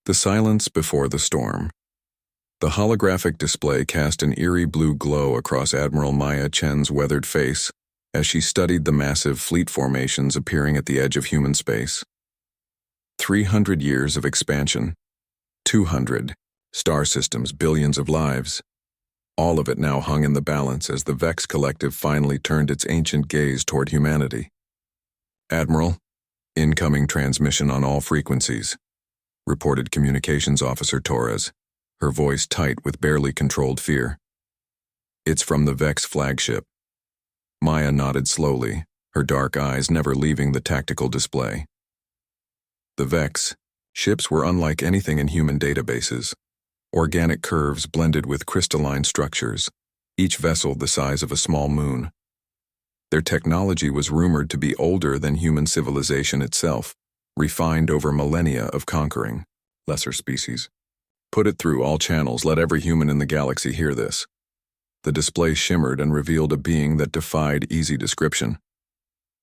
The silence before the storm. The holographic display cast an eerie blue glow across Admiral Maya Chen's weathered face as she studied the massive fleet formations appearing at the edge of human space. 300 years of expansion. 200 star systems, billions of lives. All of it now hung in the balance as the Vex Collective finally turned its ancient gaze toward humanity. "Admiral, incoming transmission on all frequencies," reported Communications Officer Torres, her voice tight with barely controlled fear. "It's from the Vex flagship." Maya nodded slowly, her dark eyes never leaving the tactical display. The Vex ships were unlike anything in human databases. Organic curves blended with crystalline structures, each vessel the size of a small moon. Their technology was rumored to be older than human civilization itself, refined over millennia of conquering lesser species. "Put it through all channels, let every human in the galaxy hear this." The display shimmered and revealed a being that defied easy description.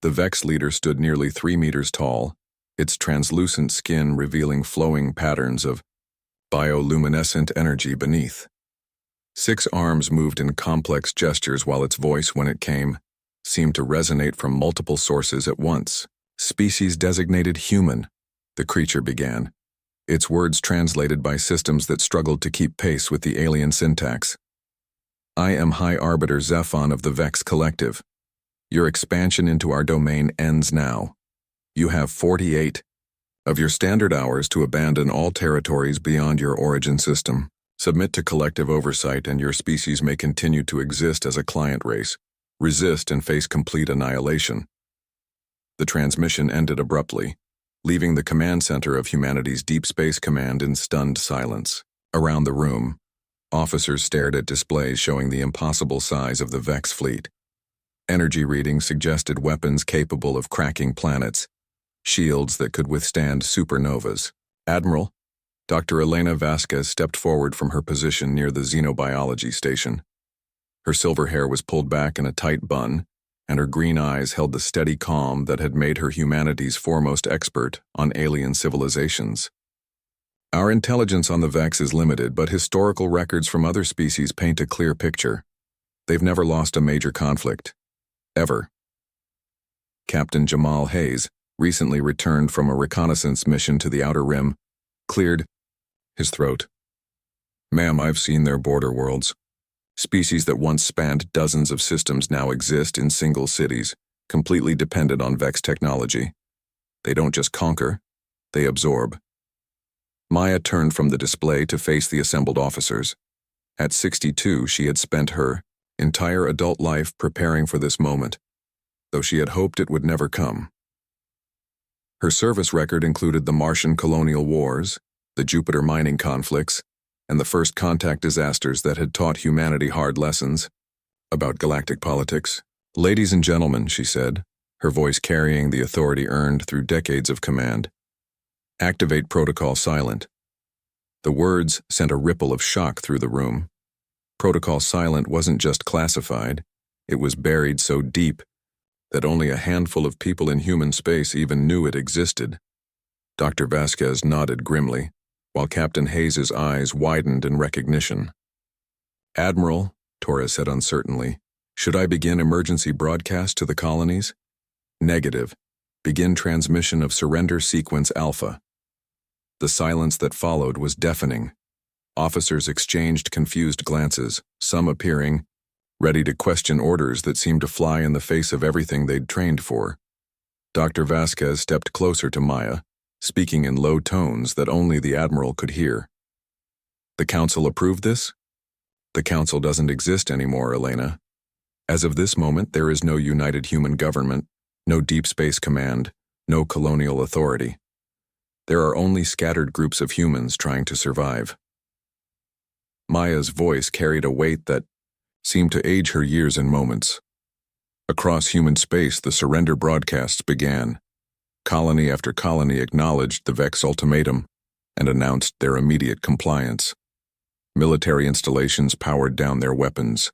The Vex leader stood nearly 3 meters tall, its translucent skin revealing flowing patterns of bioluminescent energy beneath. 6 arms moved in complex gestures while its voice, when it came, seemed to resonate from multiple sources at once. "Species designated human," the creature began, its words translated by systems that struggled to keep pace with the alien syntax. "I am High Arbiter Zephon of the Vex Collective. Your expansion into our domain ends now. You have 48 of your standard hours to abandon all territories beyond your origin system. Submit to collective oversight and your species may continue to exist as a client race. Resist and face complete annihilation." The transmission ended abruptly, leaving the command center of humanity's Deep Space Command in stunned silence. Around the room, officers stared at displays showing the impossible size of the Vex fleet. Energy readings suggested weapons capable of cracking planets, shields that could withstand supernovas. "Admiral," Dr. Elena Vasquez stepped forward from her position near the xenobiology station. Her silver hair was pulled back in a tight bun, and her green eyes held the steady calm that had made her humanity's foremost expert on alien civilizations. "Our intelligence on the Vex is limited, but historical records from other species paint a clear picture. They've never lost a major conflict. Ever." Captain Jamal Hayes, recently returned from a reconnaissance mission to the Outer Rim, cleared his throat. "Ma'am, I've seen their border worlds. Species that once spanned dozens of systems now exist in single cities, completely dependent on Vex technology. They don't just conquer, they absorb." Maya turned from the display to face the assembled officers. At 62, she had spent her entire adult life preparing for this moment, though she had hoped it would never come. Her service record included the Martian colonial wars, the Jupiter mining conflicts, and the first contact disasters that had taught humanity hard lessons about galactic politics. "Ladies and gentlemen," she said, her voice carrying the authority earned through decades of command. "Activate Protocol Silent." The words sent a ripple of shock through the room. Protocol Silent wasn't just classified, it was buried so deep that only a handful of people in human space even knew it existed. Dr. Vasquez nodded grimly, while Captain Hayes's eyes widened in recognition. "Admiral," Torres said uncertainly, "should I begin emergency broadcast to the colonies?" "Negative. Begin transmission of Surrender Sequence Alpha." The silence that followed was deafening. Officers exchanged confused glances, some appearing ready to question orders that seemed to fly in the face of everything they'd trained for. Dr. Vasquez stepped closer to Maya, speaking in low tones that only the Admiral could hear. "The Council approved this?" "The Council doesn't exist anymore, Elena. As of this moment, there is no united human government, no Deep Space Command, no colonial authority. There are only scattered groups of humans trying to survive." Maya's voice carried a weight that seemed to age her years in moments. Across human space, the surrender broadcasts began. Colony after colony acknowledged the Vex ultimatum and announced their immediate compliance. Military installations powered down their weapons.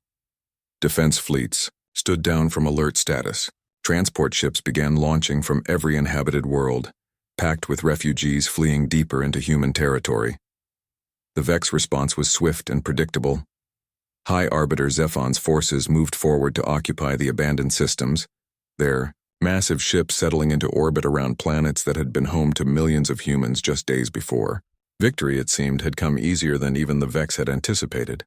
Defense fleets stood down from alert status. Transport ships began launching from every inhabited world, packed with refugees fleeing deeper into human territory. The Vex response was swift and predictable. High Arbiter Zephon's forces moved forward to occupy the abandoned systems, their massive ships settling into orbit around planets that had been home to millions of humans just days before. Victory, it seemed, had come easier than even the Vex had anticipated.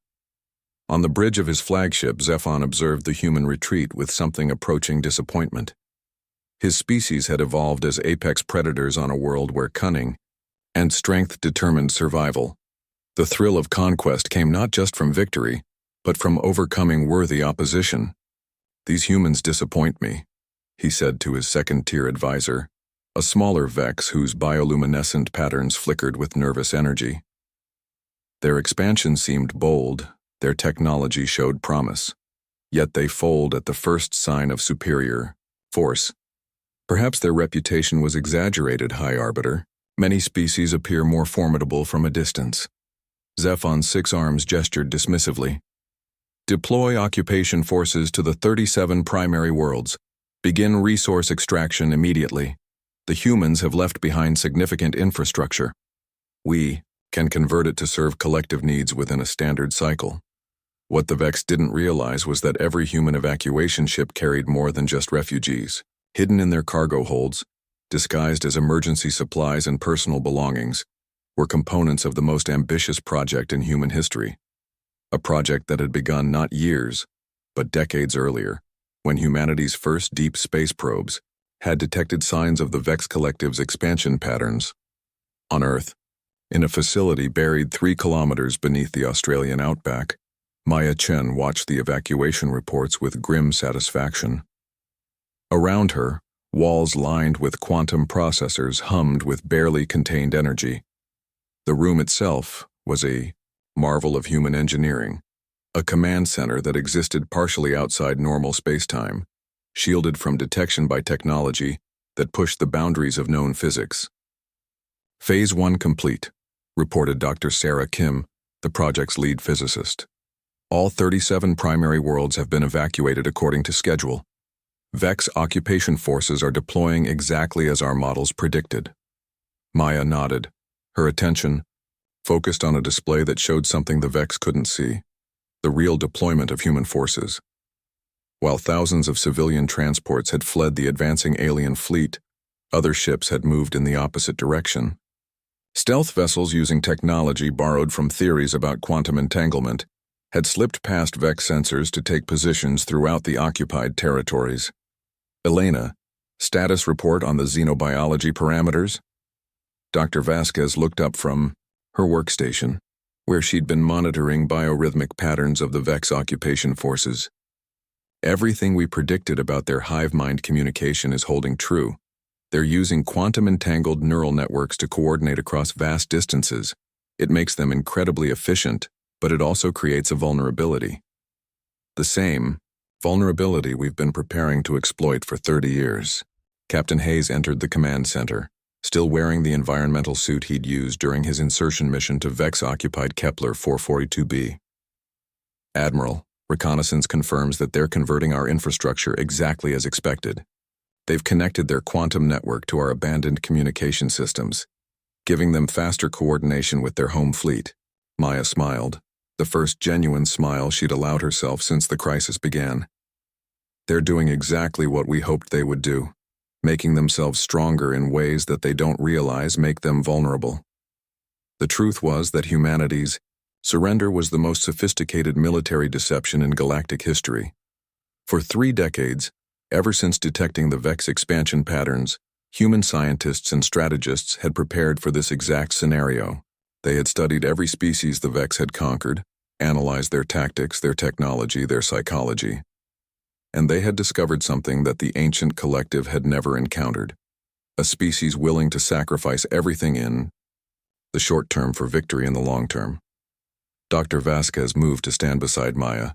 On the bridge of his flagship, Zephon observed the human retreat with something approaching disappointment. His species had evolved as apex predators on a world where cunning and strength determined survival. The thrill of conquest came not just from victory, but from overcoming worthy opposition. "These humans disappoint me," he said to his second-tier advisor, a smaller Vex whose bioluminescent patterns flickered with nervous energy. Their expansion seemed bold, their technology showed promise, yet they fold at the first sign of superior force. Perhaps their reputation was exaggerated, High Arbiter. Many species appear more formidable from a distance. Zephon's 6 arms gestured dismissively. "Deploy occupation forces to the 37 primary worlds. Begin resource extraction immediately. The humans have left behind significant infrastructure. We can convert it to serve collective needs within a standard cycle." What the Vex didn't realize was that every human evacuation ship carried more than just refugees. Hidden in their cargo holds, disguised as emergency supplies and personal belongings, were components of the most ambitious project in human history. A project that had begun not years, but decades earlier, when humanity's first deep space probes had detected signs of the Vex Collective's expansion patterns. On Earth, in a facility buried 3 kilometers beneath the Australian outback, Maya Chen watched the evacuation reports with grim satisfaction. Around her, walls lined with quantum processors hummed with barely contained energy. The room itself was a marvel of human engineering, a command center that existed partially outside normal spacetime, shielded from detection by technology that pushed the boundaries of known physics. "Phase 1 complete," reported Dr. Sarah Kim, the project's lead physicist. "All 37 primary worlds have been evacuated according to schedule. Vex occupation forces are deploying exactly as our models predicted." Maya nodded, her attention focused on a display that showed something the Vex couldn't see: the real deployment of human forces. While thousands of civilian transports had fled the advancing alien fleet, other ships had moved in the opposite direction. Stealth vessels using technology borrowed from theories about quantum entanglement had slipped past Vex sensors to take positions throughout the occupied territories. "Elena, status report on the xenobiology parameters?" Dr. Vasquez looked up from her workstation, where she'd been monitoring biorhythmic patterns of the Vex occupation forces. "Everything we predicted about their hive-mind communication is holding true. They're using quantum-entangled neural networks to coordinate across vast distances. It makes them incredibly efficient, but it also creates a vulnerability. The same vulnerability we've been preparing to exploit for 30 years. Captain Hayes entered the command center, still wearing the environmental suit he'd used during his insertion mission to Vex-occupied Kepler 442b. "Admiral, reconnaissance confirms that they're converting our infrastructure exactly as expected. They've connected their quantum network to our abandoned communication systems, giving them faster coordination with their home fleet." Maya smiled, the first genuine smile she'd allowed herself since the crisis began. "They're doing exactly what we hoped they would do, making themselves stronger in ways that they don't realize make them vulnerable." The truth was that humanity's surrender was the most sophisticated military deception in galactic history. For 3 decades, ever since detecting the Vex expansion patterns, human scientists and strategists had prepared for this exact scenario. They had studied every species the Vex had conquered, analyzed their tactics, their technology, their psychology. And they had discovered something that the ancient collective had never encountered: a species willing to sacrifice everything in the short term for victory in the long term. Dr. Vasquez moved to stand beside Maya,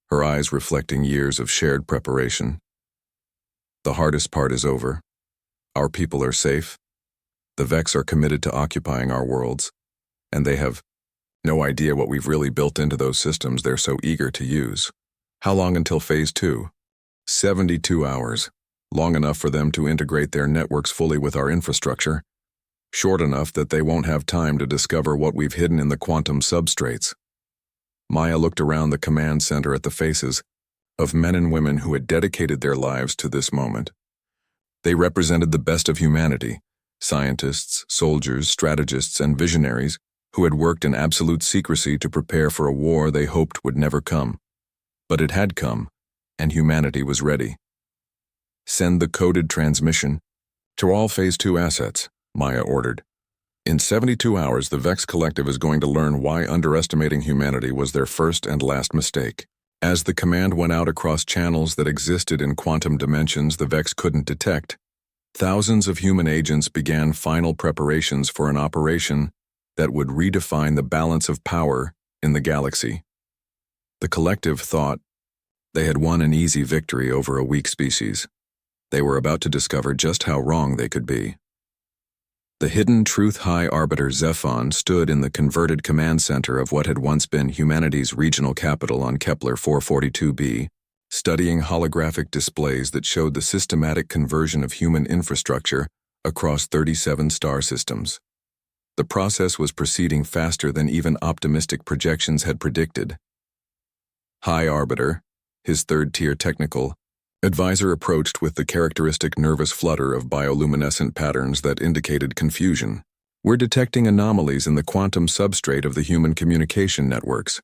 her eyes reflecting years of shared preparation. "The hardest part is over. Our people are safe. The Vex are committed to occupying our worlds, and they have no idea what we've really built into those systems they're so eager to use." "How long until Phase 2? 72 hours. Long enough for them to integrate their networks fully with our infrastructure, short enough that they won't have time to discover what we've hidden in the quantum substrates. Maya looked around the command center at the faces of men and women who had dedicated their lives to this moment. They represented the best of humanity, scientists, soldiers, strategists, and visionaries who had worked in absolute secrecy to prepare for a war they hoped would never come. But it had come, and humanity was ready. Send the coded transmission to all Phase 2 assets, Maya ordered. In 72 hours, the Vex Collective is going to learn why underestimating humanity was their first and last mistake. As the command went out across channels that existed in quantum dimensions the Vex couldn't detect, thousands of human agents began final preparations for an operation that would redefine the balance of power in the galaxy. The collective thought they had won an easy victory over a weak species. They were about to discover just how wrong they could be. The hidden Truth High Arbiter Zephon stood in the converted command center of what had once been humanity's regional capital on Kepler 442b, studying holographic displays that showed the systematic conversion of human infrastructure across 37 star systems. The process was proceeding faster than even optimistic projections had predicted. High Arbiter, his third-tier technical advisor, approached with the characteristic nervous flutter of bioluminescent patterns that indicated confusion. We're detecting anomalies in the quantum substrate of the human communication networks.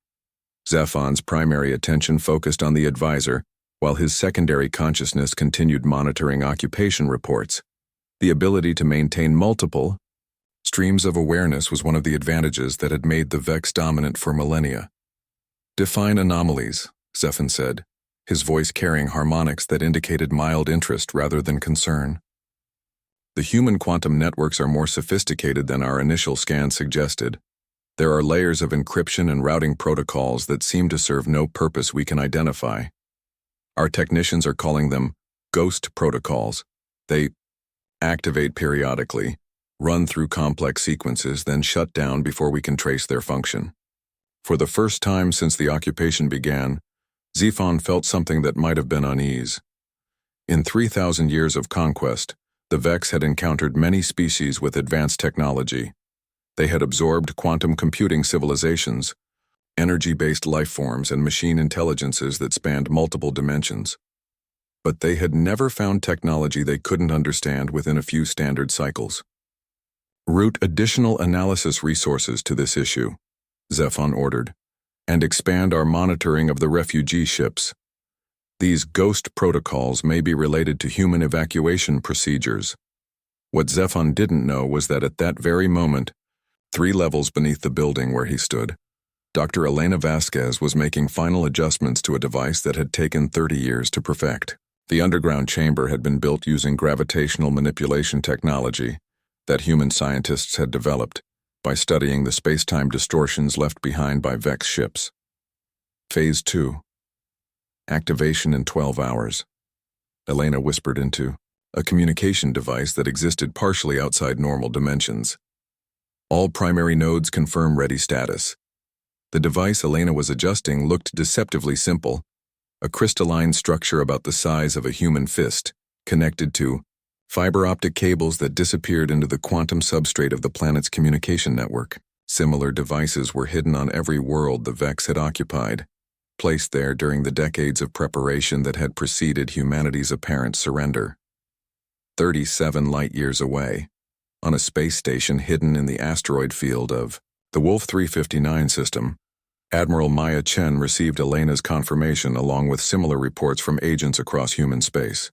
Zephon's primary attention focused on the advisor, while his secondary consciousness continued monitoring occupation reports. The ability to maintain multiple streams of awareness was one of the advantages that had made the Vex dominant for millennia. Define anomalies, Zephon said, his voice carrying harmonics that indicated mild interest rather than concern. The human quantum networks are more sophisticated than our initial scan suggested. There are layers of encryption and routing protocols that seem to serve no purpose we can identify. Our technicians are calling them ghost protocols. They activate periodically, run through complex sequences, then shut down before we can trace their function. For the first time since the occupation began, Zephon felt something that might have been unease. In 3,000 years of conquest, the Vex had encountered many species with advanced technology. They had absorbed quantum computing civilizations, energy-based life forms, and machine intelligences that spanned multiple dimensions. But they had never found technology they couldn't understand within a few standard cycles. Route additional analysis resources to this issue, Zephon ordered, and expand our monitoring of the refugee ships. These ghost protocols may be related to human evacuation procedures. What Zephon didn't know was that at that very moment, 3 levels beneath the building where he stood, Dr. Elena Vasquez was making final adjustments to a device that had taken 30 years to perfect. The underground chamber had been built using gravitational manipulation technology that human scientists had developed by studying the space-time distortions left behind by Vex ships. Phase 2. Activation in 12 hours. Elena whispered into a communication device that existed partially outside normal dimensions. All primary nodes confirm ready status. The device Elena was adjusting looked deceptively simple, a crystalline structure about the size of a human fist, connected to fiber optic cables that disappeared into the quantum substrate of the planet's communication network. Similar devices were hidden on every world the Vex had occupied, placed there during the decades of preparation that had preceded humanity's apparent surrender. 37 light-years away, on a space station hidden in the asteroid field of the Wolf 359 system, Admiral Maya Chen received Elena's confirmation along with similar reports from agents across human space.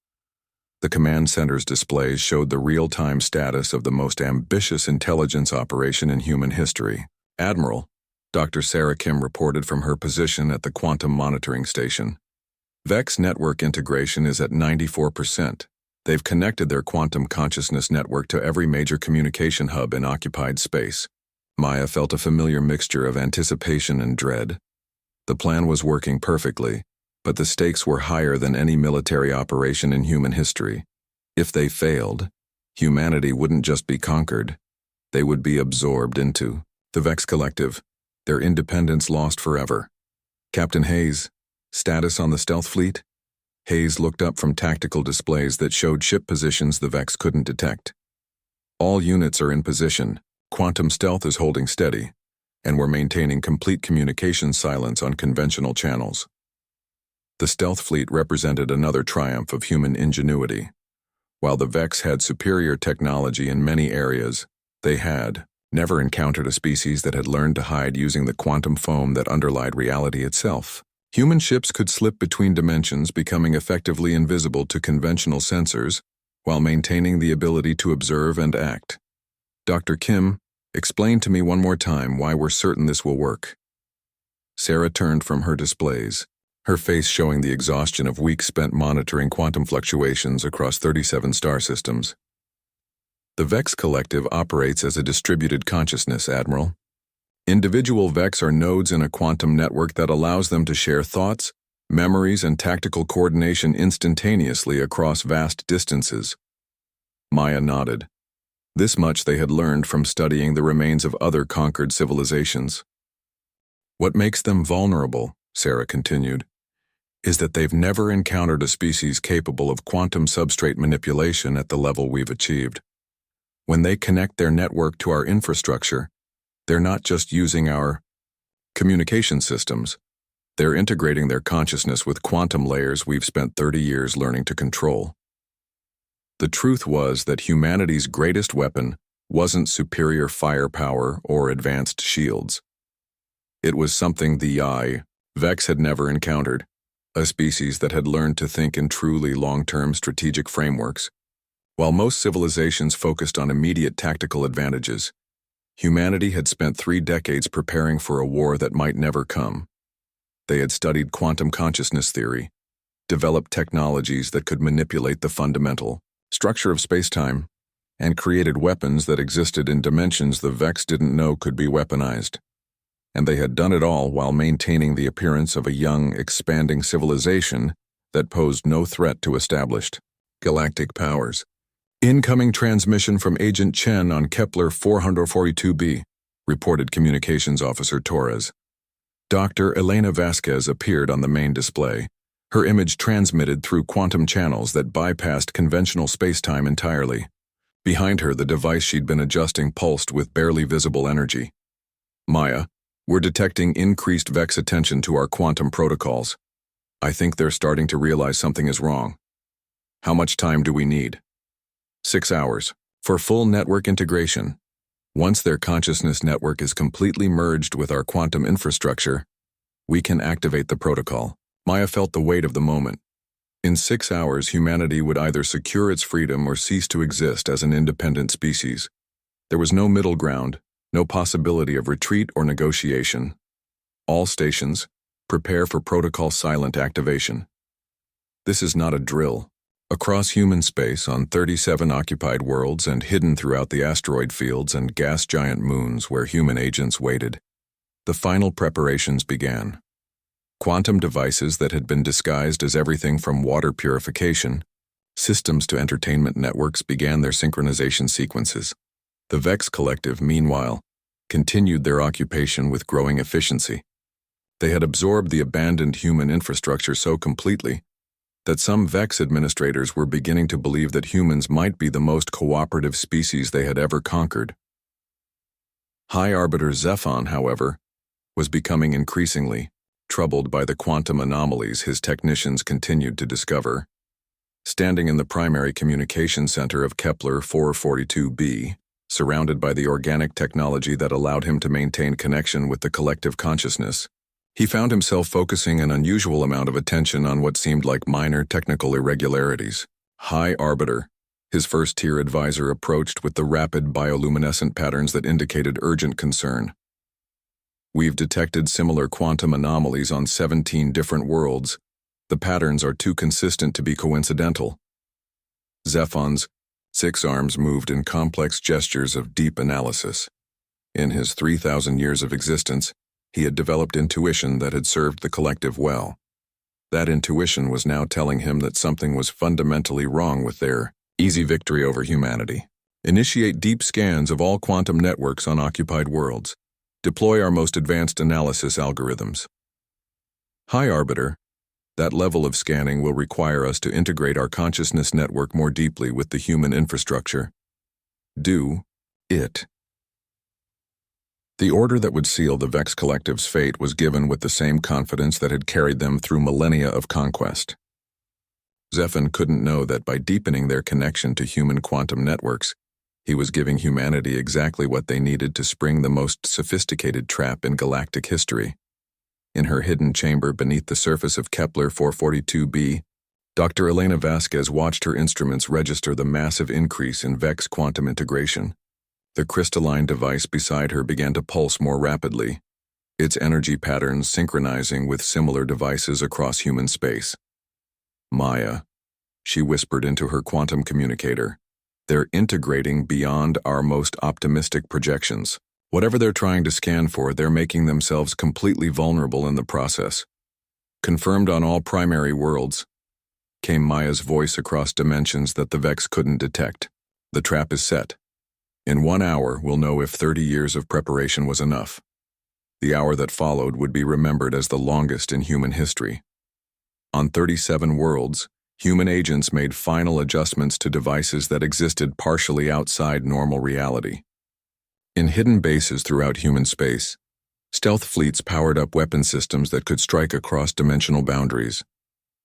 The command center's displays showed the real-time status of the most ambitious intelligence operation in human history. Admiral, Dr. Sarah Kim reported from her position at the quantum monitoring station. Vex network integration is at 94%. They've connected their quantum consciousness network to every major communication hub in occupied space. Maya felt a familiar mixture of anticipation and dread. The plan was working perfectly, but the stakes were higher than any military operation in human history. If they failed, humanity wouldn't just be conquered, they would be absorbed into the Vex Collective, their independence lost forever. Captain Hayes, status on the stealth fleet? Hayes looked up from tactical displays that showed ship positions the Vex couldn't detect. All units are in position, quantum stealth is holding steady, and we're maintaining complete communication silence on conventional channels. The stealth fleet represented another triumph of human ingenuity. While the Vex had superior technology in many areas, they had never encountered a species that had learned to hide using the quantum foam that underlied reality itself. Human ships could slip between dimensions, becoming effectively invisible to conventional sensors, while maintaining the ability to observe and act. Dr. Kim, explain to me one more time why we're certain this will work. Sarah turned from her displays, her face showing the exhaustion of weeks spent monitoring quantum fluctuations across 37 star systems. The Vex Collective operates as a distributed consciousness, Admiral. Individual Vex are nodes in a quantum network that allows them to share thoughts, memories, and tactical coordination instantaneously across vast distances. Maya nodded. This much they had learned from studying the remains of other conquered civilizations. What makes them vulnerable, Sarah continued, is that they've never encountered a species capable of quantum substrate manipulation at the level we've achieved. When they connect their network to our infrastructure, they're not just using our communication systems, they're integrating their consciousness with quantum layers we've spent 30 years learning to control. The truth was that humanity's greatest weapon wasn't superior firepower or advanced shields. It was something the Vex had never encountered, a species that had learned to think in truly long-term strategic frameworks. While most civilizations focused on immediate tactical advantages, humanity had spent 3 decades preparing for a war that might never come. They had studied quantum consciousness theory, developed technologies that could manipulate the fundamental structure of spacetime, and created weapons that existed in dimensions the Vex didn't know could be weaponized. And they had done it all while maintaining the appearance of a young, expanding civilization that posed no threat to established galactic powers. Incoming transmission from Agent Chen on Kepler 442b, reported Communications Officer Torres. Dr. Elena Vasquez appeared on the main display, her image transmitted through quantum channels that bypassed conventional spacetime entirely. Behind her, the device she'd been adjusting pulsed with barely visible energy. Maya, we're detecting increased Vex attention to our quantum protocols. I think they're starting to realize something is wrong. How much time do we need? 6 hours, for full network integration. Once their consciousness network is completely merged with our quantum infrastructure, we can activate the protocol. Maya felt the weight of the moment. In 6 hours, humanity would either secure its freedom or cease to exist as an independent species. There was no middle ground, no possibility of retreat or negotiation. All stations, prepare for protocol silent activation. This is not a drill. Across human space, on 37 occupied worlds and hidden throughout the asteroid fields and gas giant moons where human agents waited, the final preparations began. Quantum devices that had been disguised as everything from water purification, systems to entertainment networks began their synchronization sequences. The Vex Collective, meanwhile, continued their occupation with growing efficiency. They had absorbed the abandoned human infrastructure so completely that some Vex administrators were beginning to believe that humans might be the most cooperative species they had ever conquered. High Arbiter Zephon, however, was becoming increasingly troubled by the quantum anomalies his technicians continued to discover. Standing in the primary communication center of Kepler 442b, surrounded by the organic technology that allowed him to maintain connection with the collective consciousness, he found himself focusing an unusual amount of attention on what seemed like minor technical irregularities. High Arbiter, his first-tier advisor, approached with the rapid bioluminescent patterns that indicated urgent concern. We've detected similar quantum anomalies on 17 different worlds. The patterns are too consistent to be coincidental. Zephon's 6 arms moved in complex gestures of deep analysis. In his 3,000 years of existence, he had developed intuition that had served the collective well. That intuition was now telling him that something was fundamentally wrong with their easy victory over humanity. Initiate deep scans of all quantum networks on occupied worlds. Deploy our most advanced analysis algorithms. High Arbiter, that level of scanning will require us to integrate our consciousness network more deeply with the human infrastructure. Do it. The order that would seal the Vex Collective's fate was given with the same confidence that had carried them through millennia of conquest. Zephan couldn't know that by deepening their connection to human quantum networks, he was giving humanity exactly what they needed to spring the most sophisticated trap in galactic history. In her hidden chamber beneath the surface of Kepler 442b, Dr. Elena Vasquez watched her instruments register the massive increase in Vex quantum integration. The crystalline device beside her began to pulse more rapidly, its energy patterns synchronizing with similar devices across human space. Maya, she whispered into her quantum communicator, they're integrating beyond our most optimistic projections. Whatever they're trying to scan for, they're making themselves completely vulnerable in the process. Confirmed on all primary worlds, came Maya's voice across dimensions that the Vex couldn't detect. The trap is set. In 1 hour, we'll know if 30 years of preparation was enough. The hour that followed would be remembered as the longest in human history. On 37 worlds, human agents made final adjustments to devices that existed partially outside normal reality. In hidden bases throughout human space, stealth fleets powered up weapon systems that could strike across dimensional boundaries.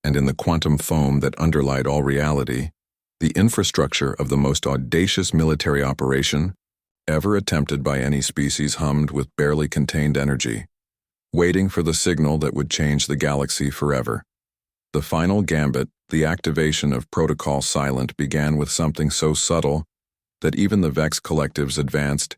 And in the quantum foam that underlied all reality, the infrastructure of the most audacious military operation ever attempted by any species hummed with barely contained energy, waiting for the signal that would change the galaxy forever. The final gambit, the activation of Protocol Silent, began with something so subtle that even the Vex Collective's advanced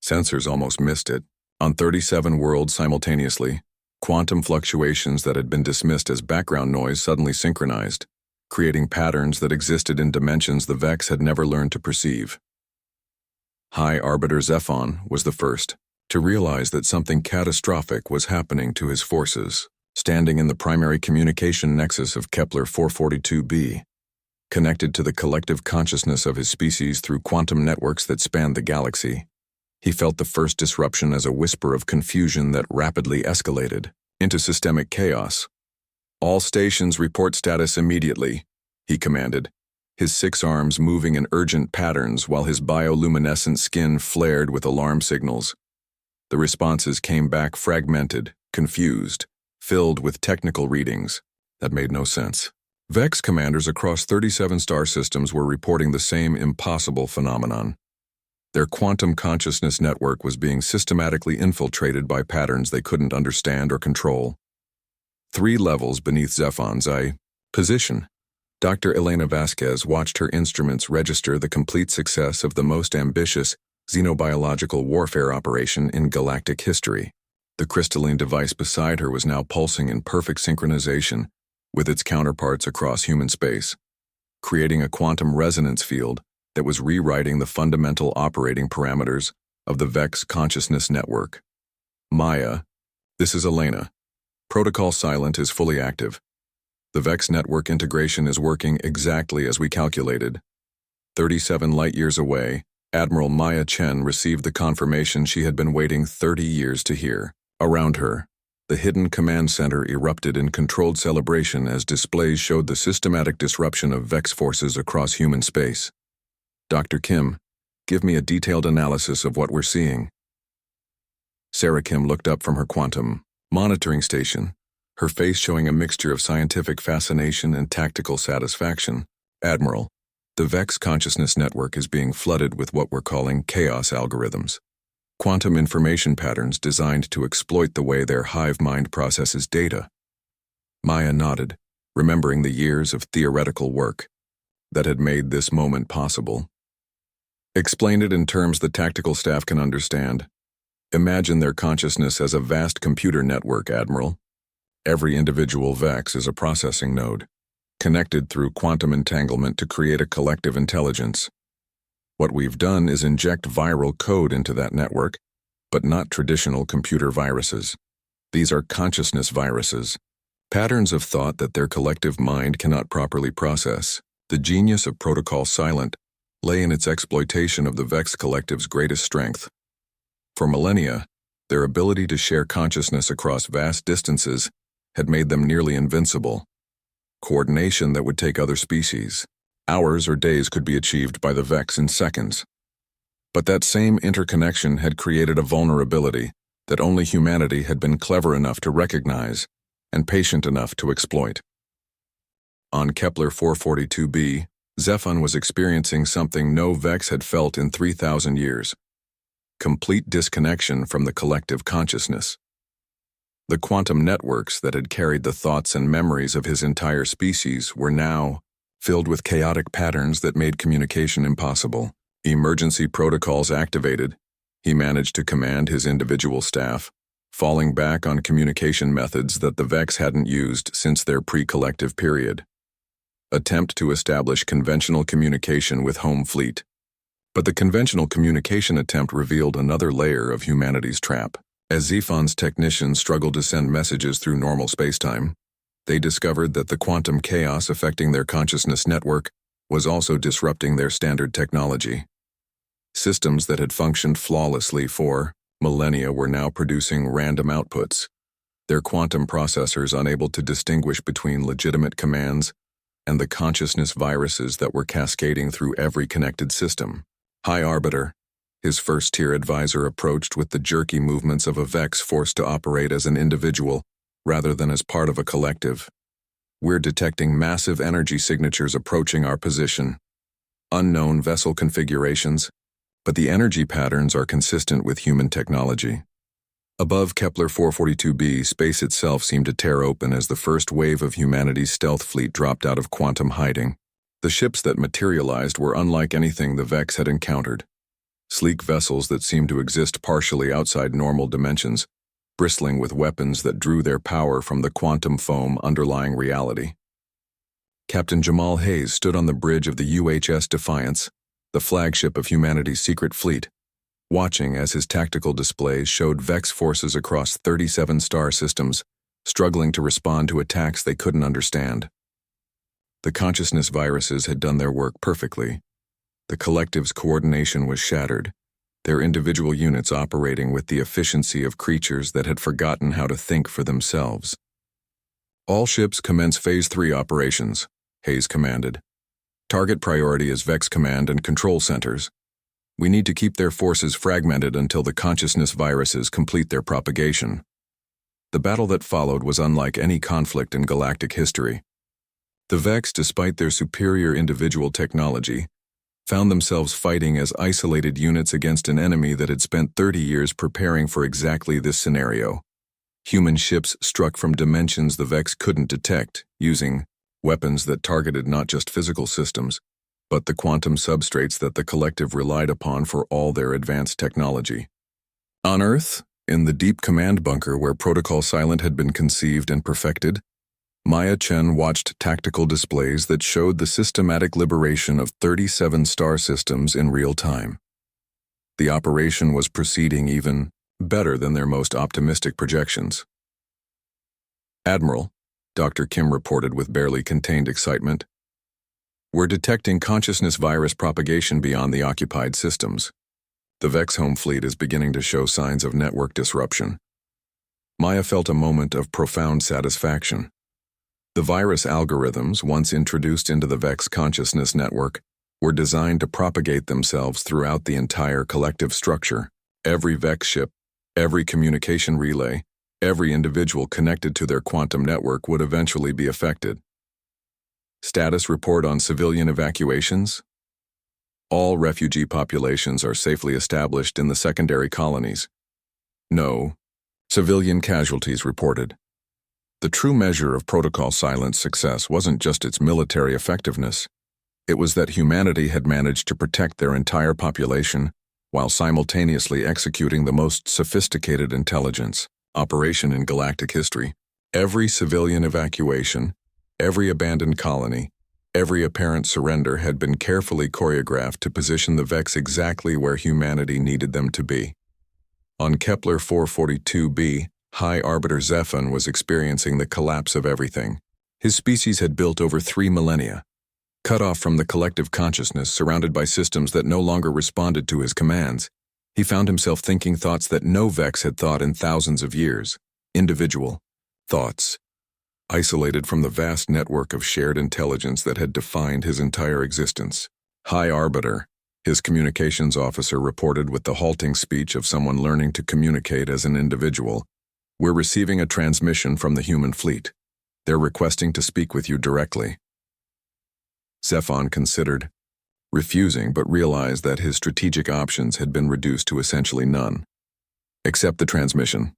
sensors almost missed it. On 37 worlds simultaneously, quantum fluctuations that had been dismissed as background noise suddenly synchronized, creating patterns that existed in dimensions the Vex had never learned to perceive. High Arbiter Zephan was the first to realize that something catastrophic was happening to his forces. Standing in the primary communication nexus of Kepler 442b, connected to the collective consciousness of his species through quantum networks that spanned the galaxy, he felt the first disruption as a whisper of confusion that rapidly escalated into systemic chaos. All stations report status immediately, he commanded, his 6 arms moving in urgent patterns while his bioluminescent skin flared with alarm signals. The responses came back fragmented, confused, filled with technical readings that made no sense. Vex commanders across 37 star systems were reporting the same impossible phenomenon. Their quantum consciousness network was being systematically infiltrated by patterns they couldn't understand or control. 3 levels beneath Zephan's position, Dr. Elena Vasquez watched her instruments register the complete success of the most ambitious xenobiological warfare operation in galactic history. The crystalline device beside her was now pulsing in perfect synchronization with its counterparts across human space, creating a quantum resonance field that was rewriting the fundamental operating parameters of the Vex consciousness network. Maya, this is Elena. Protocol Silent is fully active. The Vex network integration is working exactly as we calculated. 37 light-years away, Admiral Maya Chen received the confirmation she had been waiting 30 years to hear. Around her, the hidden command center erupted in controlled celebration as displays showed the systematic disruption of Vex forces across human space. Dr. Kim, give me a detailed analysis of what we're seeing. Sarah Kim looked up from her quantum monitoring station, her face showing a mixture of scientific fascination and tactical satisfaction. Admiral, the Vex consciousness network is being flooded with what we're calling chaos algorithms. Quantum information patterns designed to exploit the way their hive mind processes data. Maya nodded, remembering the years of theoretical work that had made this moment possible. Explain it in terms the tactical staff can understand. Imagine their consciousness as a vast computer network, Admiral. Every individual Vex is a processing node, connected through quantum entanglement to create a collective intelligence. What we've done is inject viral code into that network, but not traditional computer viruses. These are consciousness viruses, patterns of thought that their collective mind cannot properly process. The genius of Protocol Silent lay in its exploitation of the Vex Collective's greatest strength. For millennia, their ability to share consciousness across vast distances had made them nearly invincible. Coordination that would take other species. Hours or days could be achieved by the Vex in seconds. But that same interconnection had created a vulnerability that only humanity had been clever enough to recognize and patient enough to exploit. On Kepler 442b, Zephon was experiencing something no Vex had felt in 3,000 years. Complete disconnection from the collective consciousness. The quantum networks that had carried the thoughts and memories of his entire species were now filled with chaotic patterns that made communication impossible. Emergency protocols activated. He managed to command his individual staff, falling back on communication methods that the Vex hadn't used since their pre-collective period. Attempt to establish conventional communication with home fleet. But the conventional communication attempt revealed another layer of humanity's trap. As Zephon's technicians struggled to send messages through normal spacetime, they discovered that the quantum chaos affecting their consciousness network was also disrupting their standard technology. Systems that had functioned flawlessly for millennia were now producing random outputs, their quantum processors unable to distinguish between legitimate commands and the consciousness viruses that were cascading through every connected system. High Arbiter, his first-tier advisor, approached with the jerky movements of a Vex forced to operate as an individual rather than as part of a collective. We're detecting massive energy signatures approaching our position. Unknown vessel configurations, but the energy patterns are consistent with human technology. Above Kepler 442b, space itself seemed to tear open as the first wave of humanity's stealth fleet dropped out of quantum hiding. The ships that materialized were unlike anything the Vex had encountered. Sleek vessels that seemed to exist partially outside normal dimensions, bristling with weapons that drew their power from the quantum foam underlying reality. Captain Jamal Hayes stood on the bridge of the UHS Defiance, the flagship of humanity's secret fleet, watching as his tactical displays showed Vex forces across 37 star systems, struggling to respond to attacks they couldn't understand. The consciousness viruses had done their work perfectly. The collective's coordination was shattered, their individual units operating with the efficiency of creatures that had forgotten how to think for themselves. All ships commence Phase 3 operations, Hayes commanded. Target priority is Vex Command and Control Centers. We need to keep their forces fragmented until the consciousness viruses complete their propagation. The battle that followed was unlike any conflict in galactic history. The Vex, despite their superior individual technology, found themselves fighting as isolated units against an enemy that had spent 30 years preparing for exactly this scenario. Human ships struck from dimensions the Vex couldn't detect, using weapons that targeted not just physical systems, but the quantum substrates that the collective relied upon for all their advanced technology. On Earth, in the deep command bunker where Protocol Silent had been conceived and perfected, Maya Chen watched tactical displays that showed the systematic liberation of 37 star systems in real time. The operation was proceeding even better than their most optimistic projections. "Admiral," Dr. Kim reported with barely contained excitement, "we're detecting consciousness virus propagation beyond the occupied systems. The Vex home fleet is beginning to show signs of network disruption." Maya felt a moment of profound satisfaction. The virus algorithms, once introduced into the Vex consciousness network, were designed to propagate themselves throughout the entire collective structure. Every Vex ship, every communication relay, every individual connected to their quantum network would eventually be affected. Status report on civilian evacuations? All refugee populations are safely established in the secondary colonies. No civilian casualties reported. The true measure of Protocol Silent's success wasn't just its military effectiveness. It was that humanity had managed to protect their entire population while simultaneously executing the most sophisticated intelligence operation in galactic history. Every civilian evacuation, every abandoned colony, every apparent surrender had been carefully choreographed to position the Vex exactly where humanity needed them to be. On Kepler 442b, High Arbiter Zephon was experiencing the collapse of everything. His species had built over 3 millennia. Cut off from the collective consciousness, surrounded by systems that no longer responded to his commands, he found himself thinking thoughts that no Vex had thought in thousands of years. Individual thoughts, isolated from the vast network of shared intelligence that had defined his entire existence. High Arbiter, His communications officer reported with the halting speech of someone learning to communicate as an individual. "We're receiving a transmission from the human fleet. They're requesting to speak with you directly." Zephon considered, refusing, but realized that his strategic options had been reduced to essentially none. "Accept the transmission."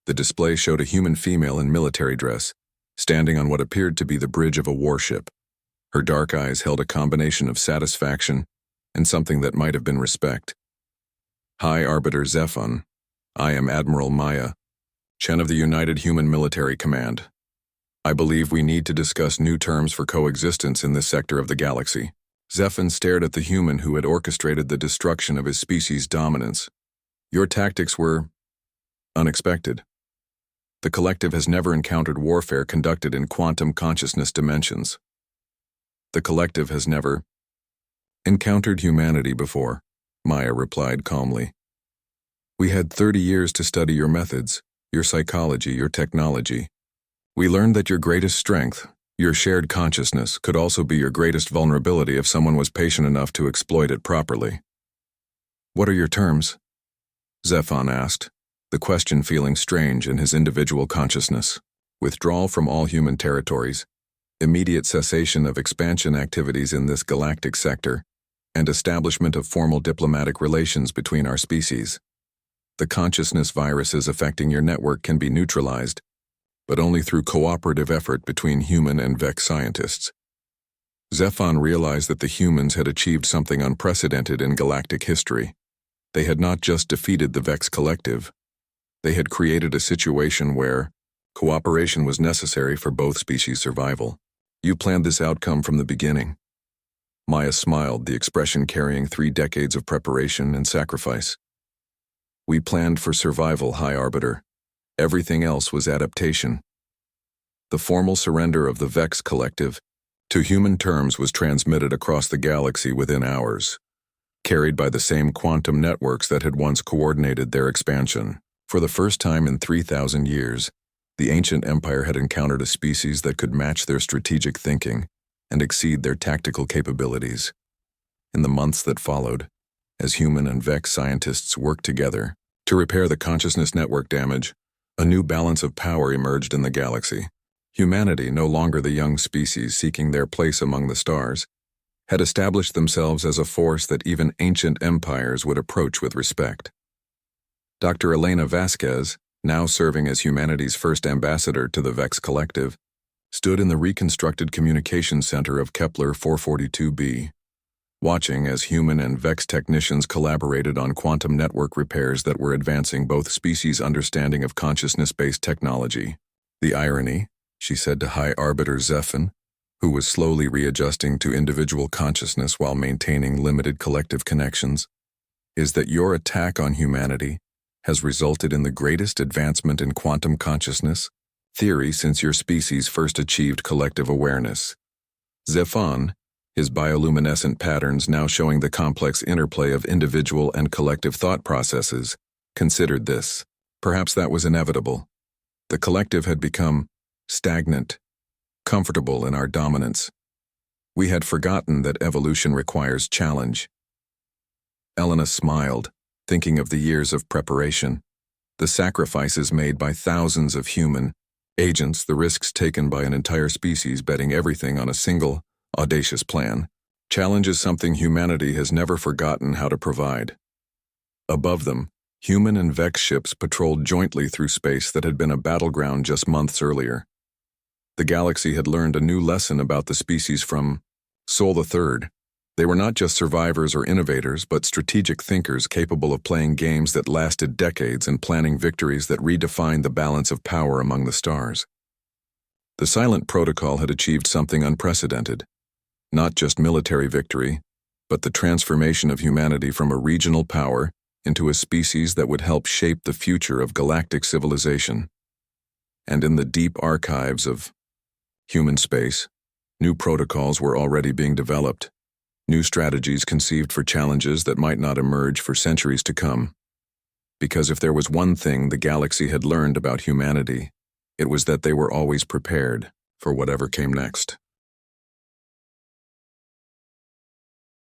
The display showed a human female in military dress, standing on what appeared to be the bridge of a warship. Her dark eyes held a combination of satisfaction and something that might have been respect. "High Arbiter Zephon, I am Admiral Maya, Chen of the United Human Military Command. I believe we need to discuss new terms for coexistence in this sector of the galaxy." Zephon stared at the human who had orchestrated the destruction of his species' dominance. "Your tactics were unexpected. The collective has never encountered warfare conducted in quantum consciousness dimensions. The collective has never encountered humanity before," Maya replied calmly. "We had 30 years to study your methods, your psychology, your technology. We learned that your greatest strength, your shared consciousness, could also be your greatest vulnerability if someone was patient enough to exploit it properly." "What are your terms?" Zephon asked, the question feeling strange in his individual consciousness. "Withdrawal from all human territories, immediate cessation of expansion activities in this galactic sector, and establishment of formal diplomatic relations between our species. The consciousness viruses affecting your network can be neutralized, but only through cooperative effort between human and Vex scientists." Zephon realized that the humans had achieved something unprecedented in galactic history. They had not just defeated the Vex collective. They had created a situation where cooperation was necessary for both species' survival. "You planned this outcome from the beginning." Maya smiled, the expression carrying 3 decades of preparation and sacrifice. "We planned for survival, High Arbiter. Everything else was adaptation." The formal surrender of the Vex collective to human terms was transmitted across the galaxy within hours, carried by the same quantum networks that had once coordinated their expansion. For the first time in 3,000 years, the ancient empire had encountered a species that could match their strategic thinking and exceed their tactical capabilities. In the months that followed, as human and Vex scientists worked together to repair the consciousness network damage, a new balance of power emerged in the galaxy. Humanity, no longer the young species seeking their place among the stars, had established themselves as a force that even ancient empires would approach with respect. Dr. Elena Vasquez, now serving as humanity's first ambassador to the Vex collective, stood in the reconstructed communications center of Kepler 442b, watching as human and Vex technicians collaborated on quantum network repairs that were advancing both species' understanding of consciousness-based technology. "The irony," she said to High Arbiter Zephon, who was slowly readjusting to individual consciousness while maintaining limited collective connections, "is that your attack on humanity has resulted in the greatest advancement in quantum consciousness theory since your species first achieved collective awareness." Zephon, his bioluminescent patterns now showing the complex interplay of individual and collective thought processes, considered this. Perhaps that was inevitable. The collective had become stagnant, comfortable in our dominance. We had forgotten that evolution requires challenge. Elena smiled, thinking of the years of preparation, the sacrifices made by thousands of human agents, the risks taken by an entire species betting everything on a single, audacious plan. Challenge is something humanity has never forgotten how to provide. Above them, human and Vex ships patrolled jointly through space that had been a battleground just months earlier. The galaxy had learned a new lesson about the species from Sol III. They were not just survivors or innovators, but strategic thinkers capable of playing games that lasted decades and planning victories that redefined the balance of power among the stars. The Silent Protocol had achieved something unprecedented. Not just military victory, but the transformation of humanity from a regional power into a species that would help shape the future of galactic civilization. And in the deep archives of human space, new protocols were already being developed. New strategies conceived for challenges that might not emerge for centuries to come. Because if there was one thing the galaxy had learned about humanity, it was that they were always prepared for whatever came next.